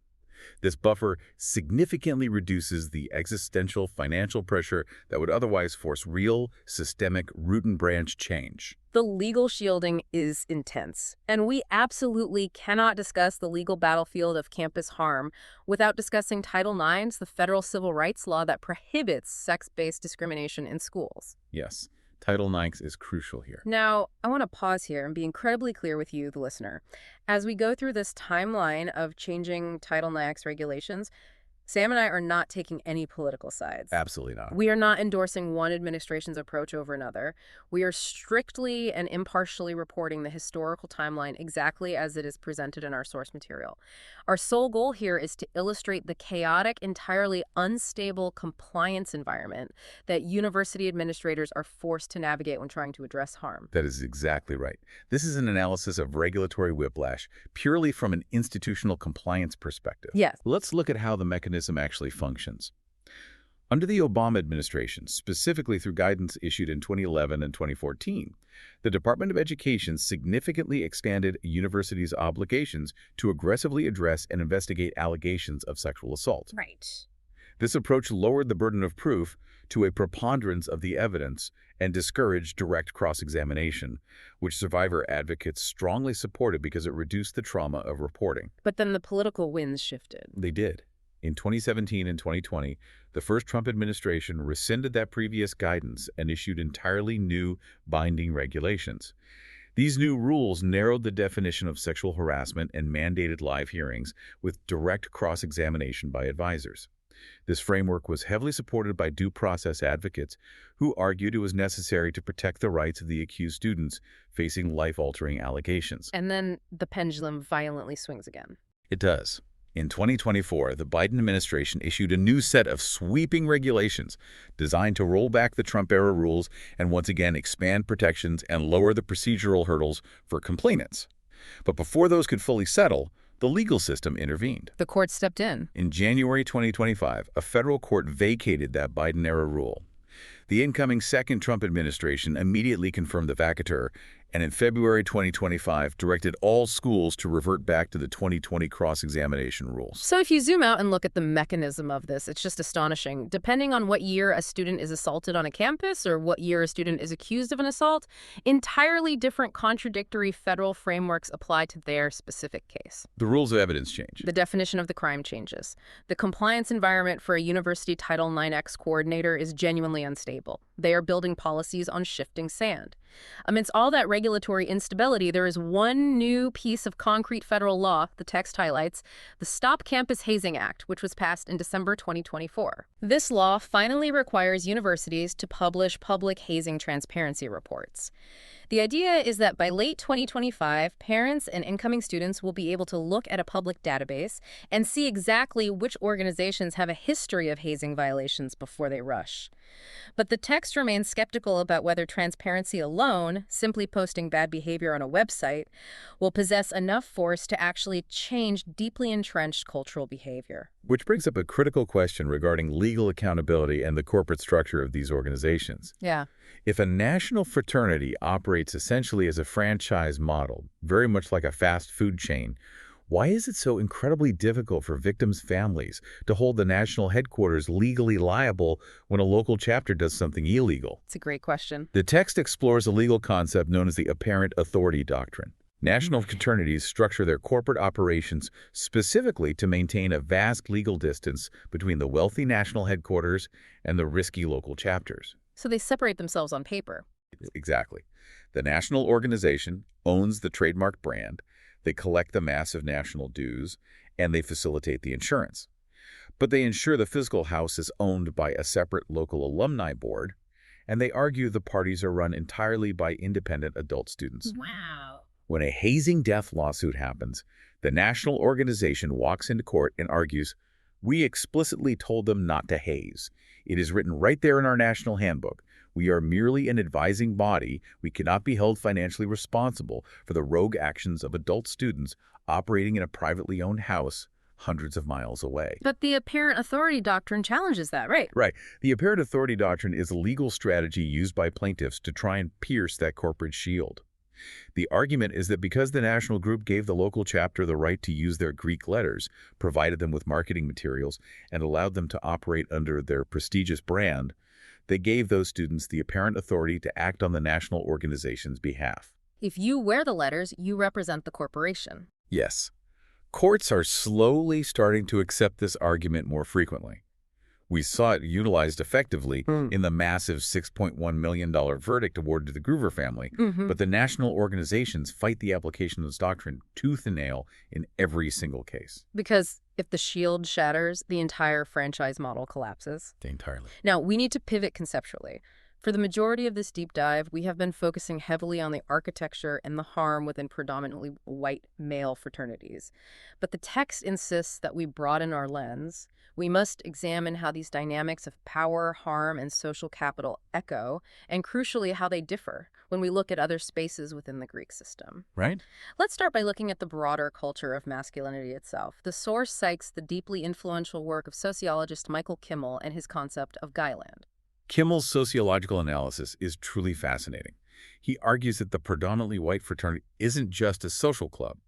This buffer significantly reduces the existential financial pressure that would otherwise force real, systemic, root-and-branch change. The legal shielding is intense, and we absolutely cannot discuss the legal battlefield of campus harm without discussing Title IX, the federal civil rights law that prohibits sex-based discrimination in schools. Yes, Title IX is crucial here. Now, I want to pause here and be incredibly clear with you, the listener. As we go through this timeline of changing Title IX regulations, Sam and I are not taking any political sides. Absolutely not. We are not endorsing one administration's approach over another. We are strictly and impartially reporting the historical timeline exactly as it is presented in our source material. Our sole goal here is to illustrate the chaotic, entirely unstable compliance environment that university administrators are forced to navigate when trying to address harm. That is exactly right. This is an analysis of regulatory whiplash purely from an institutional compliance perspective. Yes. Let's look at how the mechanism actually functions. Under the Obama administration, specifically through guidance issued in 2011 and 2014, the Department of Education significantly expanded universities' obligations to aggressively address and investigate allegations of sexual assault. Right. This approach lowered the burden of proof to a preponderance of the evidence and discouraged direct cross-examination, which survivor advocates strongly supported because it reduced the trauma of reporting. But then the political winds shifted. They did. In 2017 and 2020, the first Trump administration rescinded that previous guidance and issued entirely new binding regulations. These new rules narrowed the definition of sexual harassment and mandated live hearings with direct cross-examination by advisors. This framework was heavily supported by due process advocates who argued it was necessary to protect the rights of the accused students facing life-altering allegations. And then the pendulum violently swings again. It does. In 2024, the Biden administration issued a new set of sweeping regulations designed to roll back the Trump-era rules and once again expand protections and lower the procedural hurdles for complainants. But before those could fully settle, the legal system intervened. The court stepped in. In January 2025, a federal court vacated that Biden-era rule. The incoming second Trump administration immediately confirmed the vacatur, and in February 2025 directed all schools to revert back to the 2020 cross-examination rules. So if you zoom out and look at the mechanism of this, it's just astonishing. Depending on what year a student is assaulted on a campus or what year a student is accused of an assault, entirely different contradictory federal frameworks apply to their specific case. The rules of evidence change. The definition of the crime changes. The compliance environment for a university Title IX coordinator is genuinely unstable. They are building policies on shifting sand. Amidst all that regulatory instability, there is one new piece of concrete federal law, the text highlights, the Stop Campus Hazing Act, which was passed in December 2024. This law finally requires universities to publish public hazing transparency reports. The idea is that by late 2025, parents and incoming students will be able to look at a public database and see exactly which organizations have a history of hazing violations before they rush. But the text remains skeptical about whether transparency alone, simply posting bad behavior on a website, will possess enough force to actually change deeply entrenched cultural behavior. Which brings up a critical question regarding legal accountability and the corporate structure of these organizations. Yeah. If a national fraternity operates essentially as a franchise model, very much like a fast food chain, why is it so incredibly difficult for victims' families to hold the national headquarters legally liable when a local chapter does something illegal? It's a great question. The text explores a legal concept known as the apparent authority doctrine. National fraternities structure their corporate operations specifically to maintain a vast legal distance between the wealthy national headquarters and the risky local chapters. So they separate themselves on paper. Exactly. The national organization owns the trademark brand, they collect the massive national dues, and they facilitate the insurance. But they ensure the physical house is owned by a separate local alumni board, and they argue the parties are run entirely by independent adult students. Wow. When a hazing death lawsuit happens, the national organization walks into court and argues, "We explicitly told them not to haze. It is written right there in our national handbook. We are merely an advising body. We cannot be held financially responsible for the rogue actions of adult students operating in a privately owned house hundreds of miles away." But the apparent authority doctrine challenges that, right? Right. The apparent authority doctrine is a legal strategy used by plaintiffs to try and pierce that corporate shield. The argument is that because the national group gave the local chapter the right to use their Greek letters, provided them with marketing materials, and allowed them to operate under their prestigious brand, they gave those students the apparent authority to act on the national organization's behalf. If you wear the letters, you represent the corporation. Yes. Courts are slowly starting to accept this argument more frequently. We saw it utilized effectively in the massive $6.1 million verdict awarded to the Groover family, but the national organizations fight the application of this doctrine tooth and nail in every single case. Because if the shield shatters, the entire franchise model collapses. Entirely. Now, we need to pivot conceptually. For the majority of this deep dive, we have been focusing heavily on the architecture and the harm within predominantly white male fraternities. But the text insists that we broaden our lens. We must examine how these dynamics of power, harm, and social capital echo, and crucially, how they differ when we look at other spaces within the Greek system. Right? Let's start by looking at the broader culture of masculinity itself. The source cites the deeply influential work of sociologist Michael Kimmel and his concept of Guyland. Kimmel's sociological analysis is truly fascinating. He argues that the predominantly white fraternity isn't just a social club.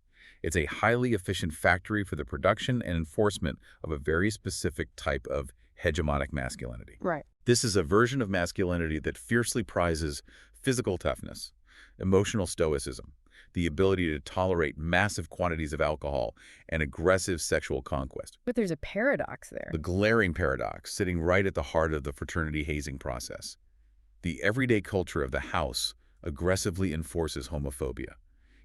It's a highly efficient factory for the production and enforcement of a very specific type of hegemonic masculinity. Right. This is a version of masculinity that fiercely prizes physical toughness, emotional stoicism, the ability to tolerate massive quantities of alcohol, and aggressive sexual conquest. But there's a paradox there. The glaring paradox sitting right at the heart of the fraternity hazing process. The everyday culture of the house aggressively enforces homophobia.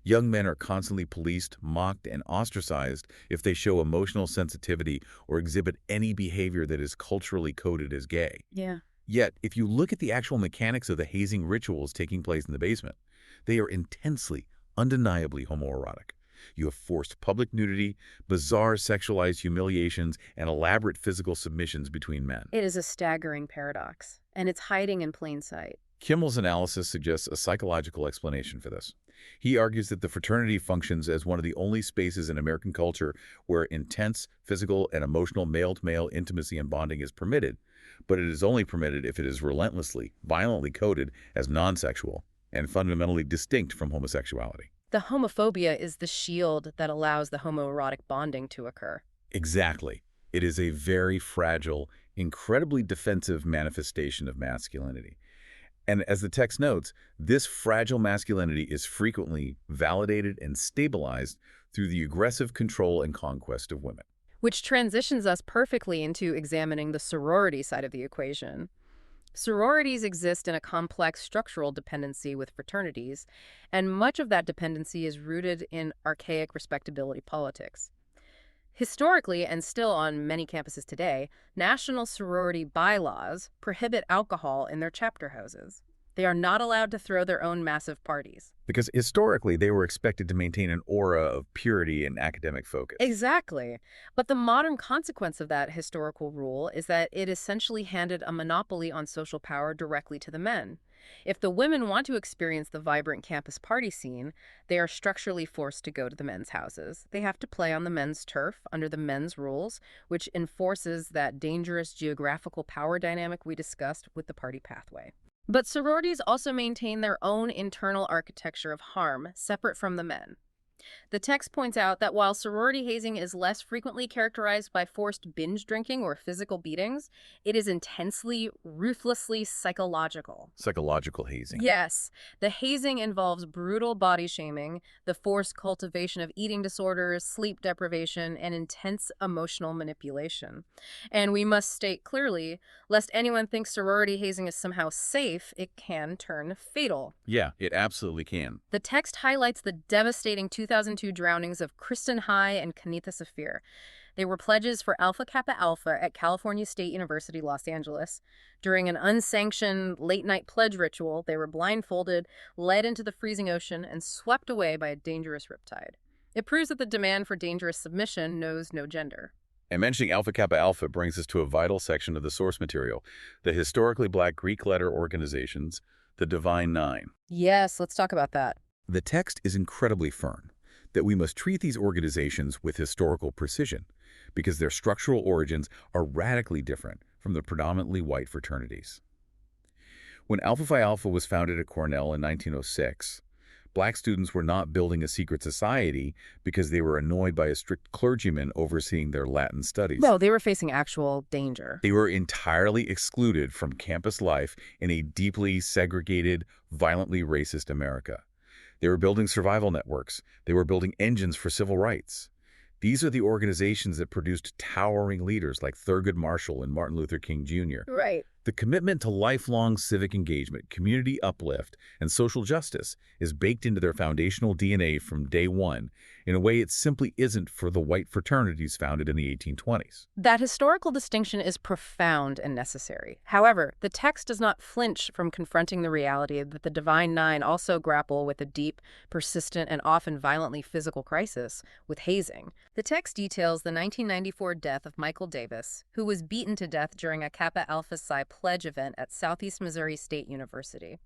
Young men are constantly policed, mocked, and ostracized if they show emotional sensitivity or exhibit any behavior that is culturally coded as gay. Yeah. Yet, if you look at the actual mechanics of the hazing rituals taking place in the basement, they are intensely, undeniably homoerotic. You have forced public nudity, bizarre sexualized humiliations, and elaborate physical submissions between men. It is a staggering paradox, and it's hiding in plain sight. Kimmel's analysis suggests a psychological explanation for this. He argues that the fraternity functions as one of the only spaces in American culture where intense physical and emotional male-to-male intimacy and bonding is permitted, but it is only permitted if it is relentlessly, violently coded as non-sexual and fundamentally distinct from homosexuality. The homophobia is the shield that allows the homoerotic bonding to occur. Exactly. It is a very fragile, incredibly defensive manifestation of masculinity. And as the text notes, this fragile masculinity is frequently validated and stabilized through the aggressive control and conquest of women. Which transitions us perfectly into examining the sorority side of the equation. Sororities exist in a complex structural dependency with fraternities, and much of that dependency is rooted in archaic respectability politics. Historically, and still on many campuses today, national sorority bylaws prohibit alcohol in their chapter houses. They are not allowed to throw their own massive parties. Because historically, they were expected to maintain an aura of purity and academic focus. Exactly. But the modern consequence of that historical rule is that it essentially handed a monopoly on social power directly to the men. If the women want to experience the vibrant campus party scene, they are structurally forced to go to the men's houses. They have to play on the men's turf under the men's rules, which enforces that dangerous geographical power dynamic we discussed with the party pathway. But sororities also maintain their own internal architecture of harm, separate from the men. The text points out that while sorority hazing is less frequently characterized by forced binge drinking or physical beatings, it is intensely, ruthlessly psychological. Psychological hazing. Yes. The hazing involves brutal body shaming, the forced cultivation of eating disorders, sleep deprivation, and intense emotional manipulation. And we must state clearly, lest anyone thinks sorority hazing is somehow safe, it can turn fatal. Yeah, it absolutely can. The text highlights the devastating 2000 2002 drownings of Kristen High and Kanitha Safir. They were pledges for Alpha Kappa Alpha at California State University, Los Angeles. During an unsanctioned late-night pledge ritual, they were blindfolded, led into the freezing ocean, and swept away by a dangerous riptide. It proves that the demand for dangerous submission knows no gender. And mentioning Alpha Kappa Alpha brings us to a vital section of the source material, the historically Black Greek letter organizations, the Divine Nine. Yes, let's talk about that. The text is incredibly firm that we must treat these organizations with historical precision because their structural origins are radically different from the predominantly white fraternities. When Alpha Phi Alpha was founded at Cornell in 1906, Black students were not building a secret society because they were annoyed by a strict clergyman overseeing their Latin studies. No, they were facing actual danger. They were entirely excluded from campus life in a deeply segregated, violently racist America. They were building survival networks. They were building engines for civil rights. These are the organizations that produced towering leaders like Thurgood Marshall and Martin Luther King Jr. Right. The commitment to lifelong civic engagement, community uplift, and social justice is baked into their foundational DNA from day one in a way it simply isn't for the white fraternities founded in the 1820s. That historical distinction is profound and necessary. However, the text does not flinch from confronting the reality that the Divine Nine also grapple with a deep, persistent, and often violently physical crisis with hazing. The text details the 1994 death of Michael Davis, who was beaten to death during a Kappa Alpha Psi pledge event at Southeast Missouri State University.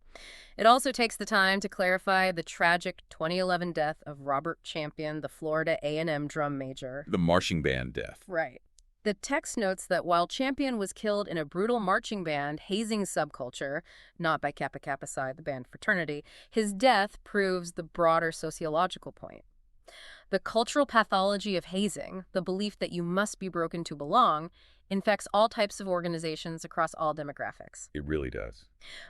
It also takes the time to clarify the tragic 2011 death of Robert Champion, the Florida A&M drum major. The marching band death. Right. The text notes that while Champion was killed in a brutal marching band hazing subculture, not by Kappa Kappa Psi, the band fraternity, his death proves the broader sociological point. The cultural pathology of hazing, the belief that you must be broken to belong, infects all types of organizations across all demographics. It really does.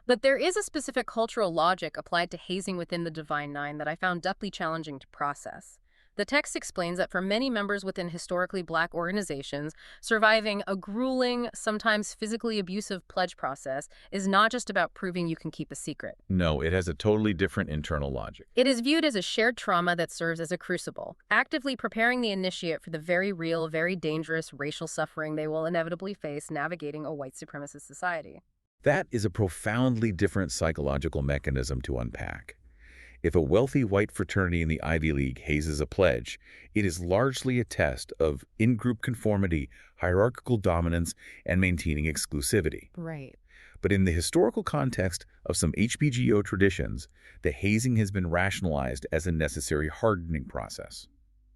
But there is a specific cultural logic applied to hazing within the Divine Nine that I found doubly challenging to process. The text explains that for many members within historically Black organizations, surviving a grueling, sometimes physically abusive pledge process is not just about proving you can keep a secret. No, it has a totally different internal logic. It is viewed as a shared trauma that serves as a crucible, actively preparing the initiate for the very real, very dangerous racial suffering they will inevitably face navigating a white supremacist society. That is a profoundly different psychological mechanism to unpack. If a wealthy white fraternity in the Ivy League hazes a pledge, it is largely a test of in-group conformity, hierarchical dominance, and maintaining exclusivity. Right. But in the historical context of some HBGO traditions, the hazing has been rationalized as a necessary hardening process.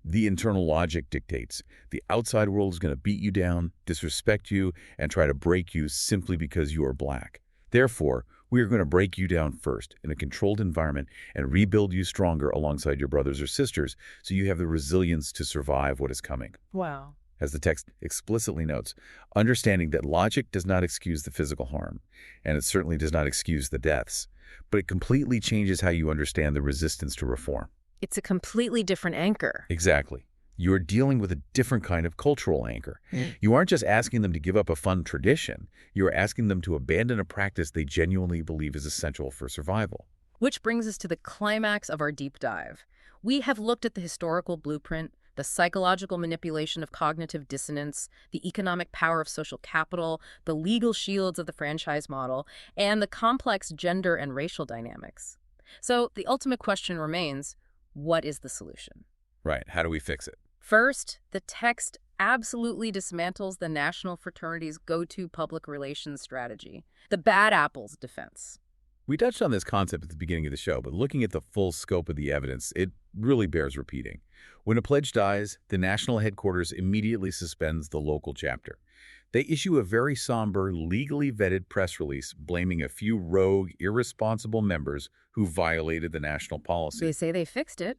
The internal logic dictates the outside world is going to beat you down, disrespect you, and try to break you simply because you are Black. Therefore, we are going to break you down first in a controlled environment and rebuild you stronger alongside your brothers or sisters so you have the resilience to survive what is coming. Wow. As the text explicitly notes, understanding that logic does not excuse the physical harm, and it certainly does not excuse the deaths, but it completely changes how you understand the resistance to reform. It's a completely different anchor. Exactly. You are dealing with a different kind of cultural anchor. You aren't just asking them to give up a fun tradition. You are asking them to abandon a practice they genuinely believe is essential for survival. Which brings us to the climax of our deep dive. We have looked at the historical blueprint, the psychological manipulation of cognitive dissonance, the economic power of social capital, the legal shields of the franchise model, and the complex gender and racial dynamics. So the ultimate question remains, what is the solution? Right. How do we fix it? First, the text absolutely dismantles the national fraternity's go-to public relations strategy, the bad apples defense. We touched on this concept at the beginning of the show, but looking at the full scope of the evidence, it really bears repeating. When a pledge dies, the national headquarters immediately suspends the local chapter. They issue a very somber, legally vetted press release blaming a few rogue, irresponsible members who violated the national policy. They say they fixed it.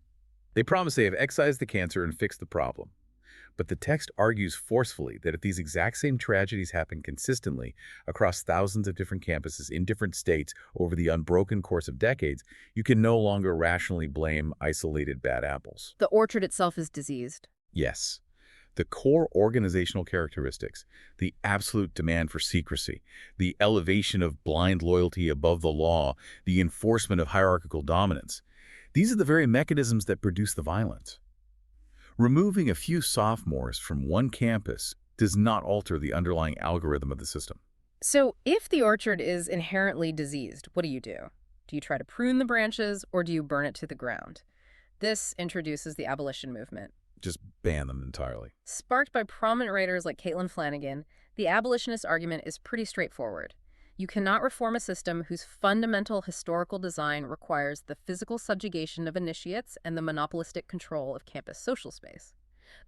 They promise they have excised the cancer and fixed the problem. But the text argues forcefully that if these exact same tragedies happen consistently across thousands of different campuses in different states over the unbroken course of decades, you can no longer rationally blame isolated bad apples. The orchard itself is diseased. Yes. The core organizational characteristics, the absolute demand for secrecy, the elevation of blind loyalty above the law, the enforcement of hierarchical dominance, These are the very mechanisms that produce the violence. Removing a few sophomores from one campus does not alter the underlying algorithm of the system. So if the orchard is inherently diseased, what do? Do you try to prune the branches or do you burn it to the ground? This introduces the abolition movement. Just ban them entirely. Sparked by prominent writers like Caitlin Flanagan, the abolitionist argument is pretty straightforward. You cannot reform a system whose fundamental historical design requires the physical subjugation of initiates and the monopolistic control of campus social space.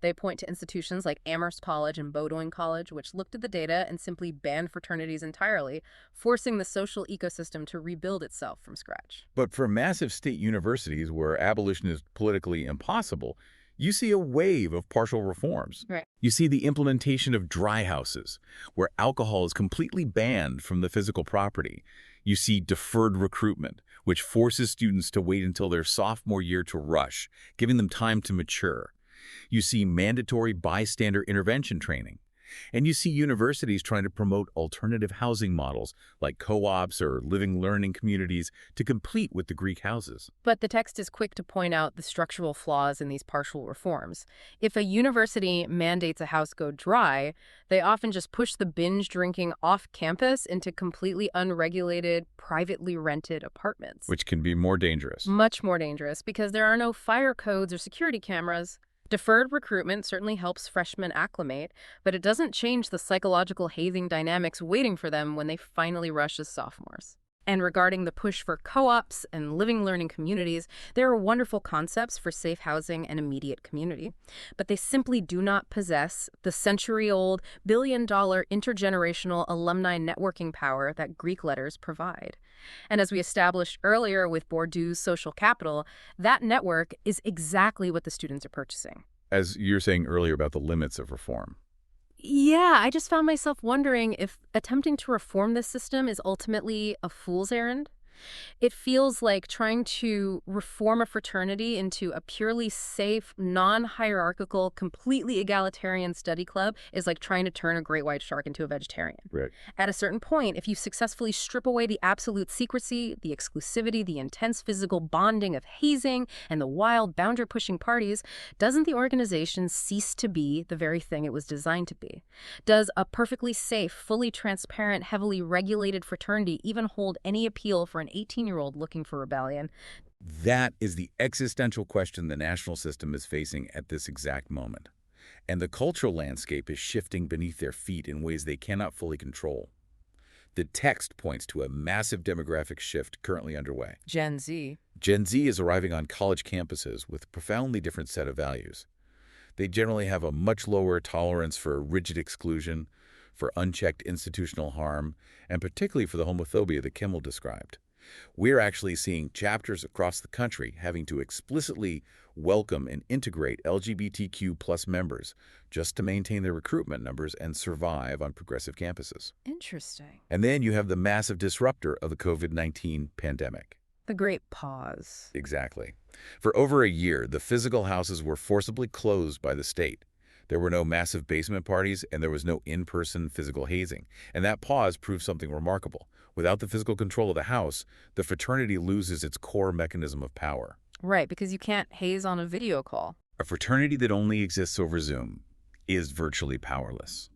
They point to institutions like Amherst College and Bowdoin College, which looked at the data and simply banned fraternities entirely, forcing the social ecosystem to rebuild itself from scratch. But for massive state universities where abolition is politically impossible, you see a wave of partial reforms. Right. You see the implementation of dry houses, where alcohol is completely banned from the physical property. You see deferred recruitment, which forces students to wait until their sophomore year to rush, giving them time to mature. You see mandatory bystander intervention training. And you see universities trying to promote alternative housing models like co-ops or living learning communities to compete with the Greek houses. But the text is quick to point out the structural flaws in these partial reforms. If a university mandates a house go dry, they often just push the binge drinking off campus into completely unregulated, privately rented apartments. Which can be more dangerous. Much more dangerous because there are no fire codes or security cameras. Deferred recruitment certainly helps freshmen acclimate, but it doesn't change the psychological hazing dynamics waiting for them when they finally rush as sophomores. And regarding the push for co-ops and living learning communities, there are wonderful concepts for safe housing and immediate community, but they simply do not possess the century-old, billion-dollar intergenerational alumni networking power that Greek letters provide. And as we established earlier with Bourdieu's social capital, that network is exactly what the students are purchasing. As you're saying earlier about the limits of reform. Yeah, I just found myself wondering if attempting to reform this system is ultimately a fool's errand. It feels like trying to reform a fraternity into a purely safe, non-hierarchical, completely egalitarian study club is like trying to turn a great white shark into a vegetarian. Right. At a certain point, if you successfully strip away the absolute secrecy, the exclusivity, the intense physical bonding of hazing, and the wild boundary-pushing parties, doesn't the organization cease to be the very thing it was designed to be? Does a perfectly safe, fully transparent, heavily regulated fraternity even hold any appeal for an 18-year-old looking for rebellion? That is the existential question the national system is facing at this exact moment. And the cultural landscape is shifting beneath their feet in ways they cannot fully control. The text points to a massive demographic shift currently underway. Gen Z. Gen Z is arriving on college campuses with a profoundly different set of values. They generally have a much lower tolerance for rigid exclusion, for unchecked institutional harm, and particularly for the homophobia that Kimmel described. We're actually seeing chapters across the country having to explicitly welcome and integrate LGBTQ plus members just to maintain their recruitment numbers and survive on progressive campuses. Interesting. And then you have the massive disruptor of the COVID-19 pandemic. The great pause. Exactly. For over a year, the physical houses were forcibly closed by the state. There were no massive basement parties, and there was no in-person physical hazing. And that pause proved something remarkable. Without the physical control of the house, the fraternity loses its core mechanism of power. Right, because you can't haze on a video call. A fraternity that only exists over Zoom is virtually powerless.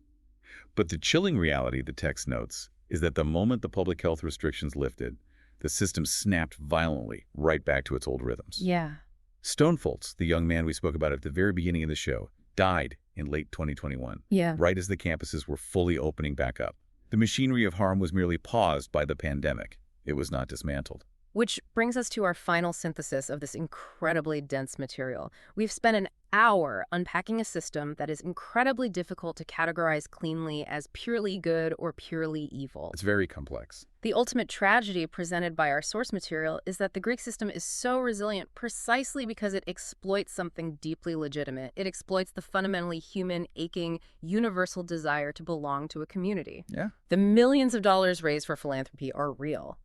But the chilling reality, the text notes, is that the moment the public health restrictions lifted, the system snapped violently right back to its old rhythms. Yeah. Stonefoltz, the young man we spoke about at the very beginning of the show, died in late 2021, Yeah. right as the campuses were fully opening back up. The machinery of harm was merely paused by the pandemic. It was not dismantled. Which brings us to our final synthesis of this incredibly dense material. We've spent an hour unpacking a system that is incredibly difficult to categorize cleanly as purely good or purely evil. It's very complex. The ultimate tragedy presented by our source material is that the Greek system is so resilient precisely because it exploits something deeply legitimate. It exploits the fundamentally human, aching, universal desire to belong to a community. Yeah. The millions of dollars raised for philanthropy are real.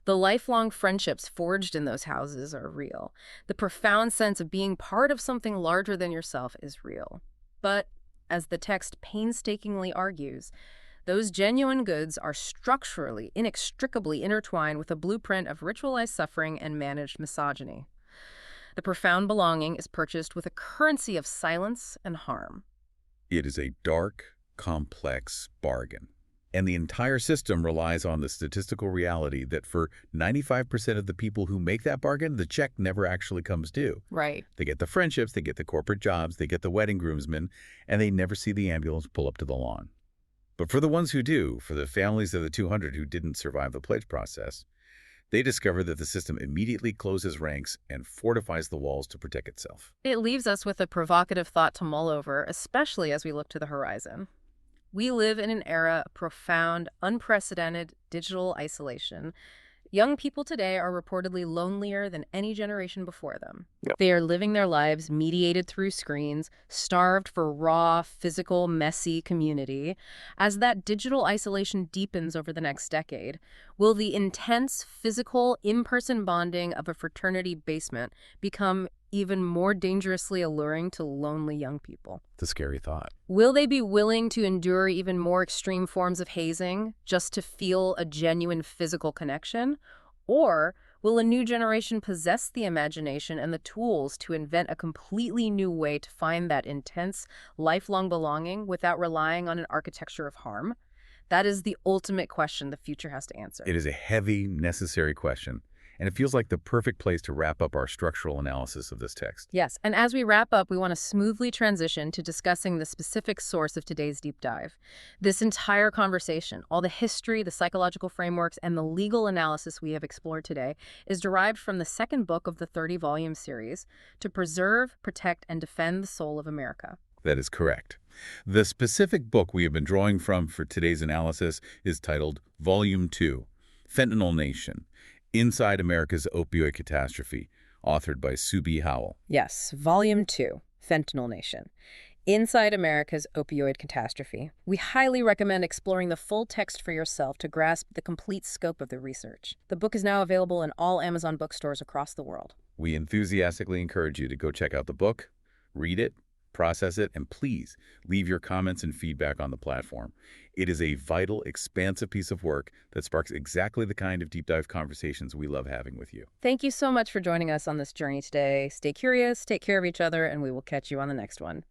The lifelong friendships forged in those houses are real. The profound sense of being part of something larger than yourself is real. But, as the text painstakingly argues, those genuine goods are structurally, inextricably intertwined with a blueprint of ritualized suffering and managed misogyny. The profound belonging is purchased with a currency of silence and harm. It is a dark, complex bargain. And the entire system relies on the statistical reality that for 95% of the people who make that bargain, the check never actually comes due. Right. They get the friendships, they get the corporate jobs, they get the wedding groomsmen, and they never see the ambulance pull up to the lawn. But for the ones who do, for the families of the 200 who didn't survive the pledge process, they discover that the system immediately closes ranks and fortifies the walls to protect itself. It leaves us with a provocative thought to mull over, especially as we look to the horizon. We live in an era of profound, unprecedented digital isolation. Young people today are reportedly lonelier than any generation before them. Yep. They are living their lives mediated through screens, starved for raw, physical, messy community. As that digital isolation deepens over the next decade, will the intense, physical, in-person bonding of a fraternity basement become even more dangerously alluring to lonely young people? It's a scary thought. Will they be willing to endure even more extreme forms of hazing just to feel a genuine physical connection? Or will a new generation possess the imagination and the tools to invent a completely new way to find that intense, lifelong belonging without relying on an architecture of harm? That is the ultimate question the future has to answer. It is a heavy, necessary question, and it feels like the perfect place to wrap up our structural analysis of this text. Yes, and as we wrap up, we want to smoothly transition to discussing the specific source of today's deep dive. This entire conversation, all the history, the psychological frameworks, and the legal analysis we have explored today is derived from the second book of the 30-volume series, To Preserve, Protect, and Defend the Soul of America. That is correct. The specific book we have been drawing from for today's analysis is titled Volume 2, Fentanyl Nation, Inside America's Opioid Catastrophe, authored by Sue B. Howell. Yes, Volume 2, Fentanyl Nation, Inside America's Opioid Catastrophe. We highly recommend exploring the full text for yourself to grasp the complete scope of the research. The book is now available in all Amazon bookstores across the world. We enthusiastically encourage you to go check out the book, read it, process it, and please leave your comments and feedback on the platform. It is a vital, expansive piece of work that sparks exactly the kind of deep dive conversations we love having with you. Thank you so much for joining us on this journey today. Stay curious, take care of each other, and we will catch you on the next one.